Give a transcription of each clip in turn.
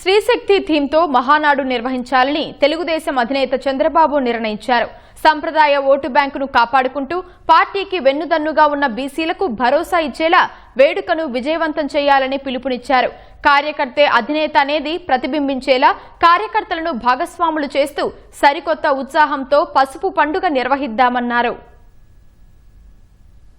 శ్రీశక్తి థీమ్తో మహానాడు నిర్వహించాలని తెలుగుదేశం అధినేత చంద్రబాబు నిర్ణయించారు. సంప్రదాయ ఓటు బ్యాంకును కాపాడుకుంటూ పార్టీకి వెన్నుదన్నుగా ఉన్న బీసీలకు భరోసా ఇచ్చేలా వేడుకను విజయవంతం చేయాలని పిలుపునిచ్చారు. కార్యకర్తే అధినేత అనేది ప్రతిబింబించేలా కార్యకర్తలను భాగస్వాములు చేస్తూ సరికొత్త ఉత్సాహంతో పసుపు పండుగ నిర్వహిద్దామన్నారు.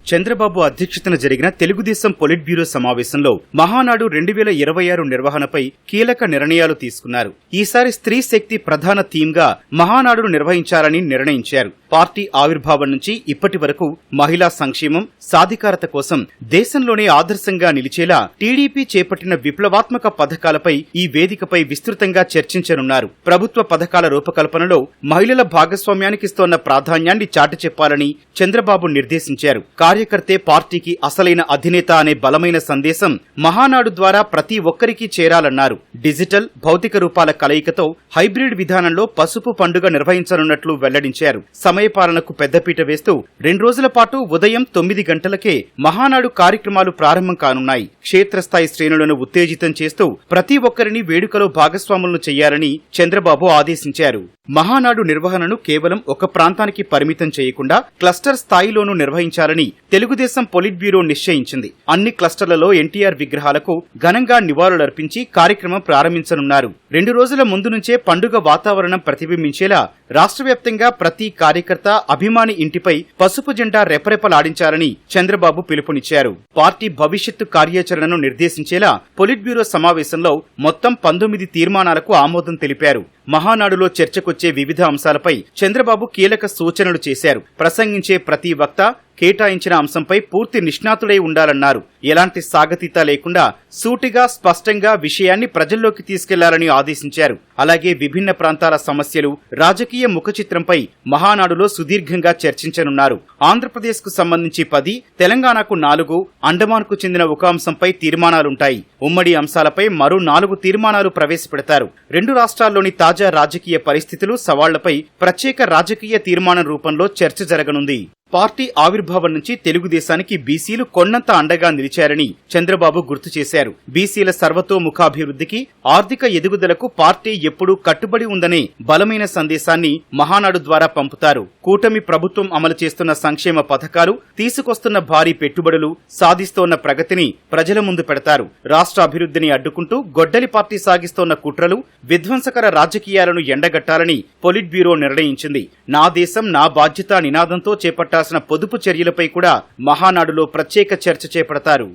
చంద్రబాబు అధ్యక్షతన జరిగిన తెలుగుదేశం పొలిట్ బ్యూరో సమావేశంలో మహానాడు 2026 నిర్వహణపై కీలక నిర్ణయాలు తీసుకున్నారు. ఈసారి స్త్రీ శక్తి ప్రధాన థీమ్ గా మహానాడును నిర్వహించాలని నిర్ణయించారు. పార్టీ ఆవిర్భావం నుంచి ఇప్పటి వరకు మహిళా సంక్షేమం, సాధికారత కోసం దేశంలోనే ఆదర్శంగా నిలిచేలా టీడీపీ చేపట్టిన విప్లవాత్మక పథకాలపై ఈ వేదికపై విస్తృతంగా చర్చించనున్నారు. ప్రభుత్వ పథకాల రూపకల్పనలో మహిళల భాగస్వామ్యానికిస్తోన్న ప్రాధాన్యాన్ని చాటి చెప్పాలని చంద్రబాబు నిర్దేశించారు. కార్యకర్తే పార్టీకి అసలైన అధినేత అనే బలమైన సందేశం మహానాడు ద్వారా ప్రతి ఒక్కరికి చేరాలన్నారు. డిజిటల్, భౌతిక రూపాల కలయికతో హైబ్రిడ్ విధానంలో పసుపు పండుగ నిర్వహించనున్నట్లు వెల్లడించారు. సమయపాలనకు పెద్దపీట వేస్తూ 2 రోజుల పాటు ఉదయం 9 గంటలకే మహానాడు కార్యక్రమాలు ప్రారంభం కానున్నాయి. క్షేత్రస్థాయి శ్రేణులను ఉత్తేజితం చేస్తూ ప్రతి ఒక్కరిని వేడుకలో భాగస్వాములను చేయాలని చంద్రబాబు ఆదేశించారు. మహానాడు నిర్వహణను కేవలం ఒక ప్రాంతానికి పరిమితం చేయకుండా క్లస్టర్ స్థాయిలోనూ నిర్వహించాలని తెలుగుదేశం పొలిట్ బ్యూరో నిశ్చయించింది. అన్ని క్లస్టర్లలో ఎన్టీఆర్ విగ్రహాలకు ఘనంగా నివాళులర్పించి కార్యక్రమం ప్రారంభించనున్నారు. 2 రోజుల ముందు నుంచే పండుగ వాతావరణం ప్రతిబింబించేలా రాష్ట్ర వ్యాప్తంగా ప్రతి కార్యకర్త, అభిమాని ఇంటిపై పసుపు జెండా రెపరెపలాడించాలని చంద్రబాబు పిలుపునిచ్చారు. పార్టీ భవిష్యత్తు కార్యాచరణను నిర్దేశించేలా పొలిట్ బ్యూరో సమావేశంలో మొత్తం 19 తీర్మానాలకు ఆమోదం తెలిపారు. మహానాడులో చర్చకొచ్చే వివిధ అంశాలపై చంద్రబాబు కీలక సూచనలు చేశారు. ప్రసంగించే ప్రతి వక్త కేటాయించిన అంశంపై పూర్తి నిష్ణాతుడై ఉండాలన్నారు. ఎలాంటి సాగతీత లేకుండా సూటిగా, స్పష్టంగా విషయాన్ని ప్రజల్లోకి తీసుకెళ్లాలని ఆదేశించారు. అలాగే విభిన్న ప్రాంతాల సమస్యలు, రాజకీయ ముఖచిత్రంపై మహానాడులో సుదీర్ఘంగా చర్చించనున్నారు. ఆంధ్రప్రదేశ్ కు సంబంధించి 10, తెలంగాణకు 4, అండమాన్కు చెందిన ఒక అంశంపై తీర్మానాలుంటాయి. ఉమ్మడి అంశాలపై మరో 4 తీర్మానాలు ప్రవేశపెడతారు. 2 రాష్ట్రాల్లోని తాజా రాజకీయ పరిస్థితులు, సవాళ్లపై ప్రత్యేక రాజకీయ తీర్మానం రూపంలో చర్చ జరగనుంది. పార్టీ ఆవిర్భావం నుంచి తెలుగుదేశానికి బీసీలు కొన్నంత అండగా నిలిచారని చంద్రబాబు గుర్తు చేశారు. బీసీల సర్వతోముఖాభివృద్ధికి, ఆర్థిక ఎదుగుదలకు పార్టీ ఎప్పుడూ కట్టుబడి ఉందనే బలమైన సందేశాన్ని మహానాడు ద్వారా పంపుతారు. కూటమి ప్రభుత్వం అమలు చేస్తున్న సంక్షేమ పథకాలు, తీసుకొస్తున్న భారీ పెట్టుబడులు, సాధిస్తోన్న ప్రగతిని ప్రజల ముందు పెడతారు. రాష్ట్ర అభివృద్ధిని అడ్డుకుంటూ గొడ్డలి పార్టీ సాగిస్తోన్న కుట్రలు, విధ్వంసకర రాజకీయాలను ఎండగట్టాలని పొలిట్ బ్యూరో నిర్ణయించింది. నా దేశం నా బాధ్యత నినాదంతో చేపట్టాల్సిన పొదుపు చర్యలపై కూడా మహానాడులో ప్రత్యేక చర్చ చేపడతారు.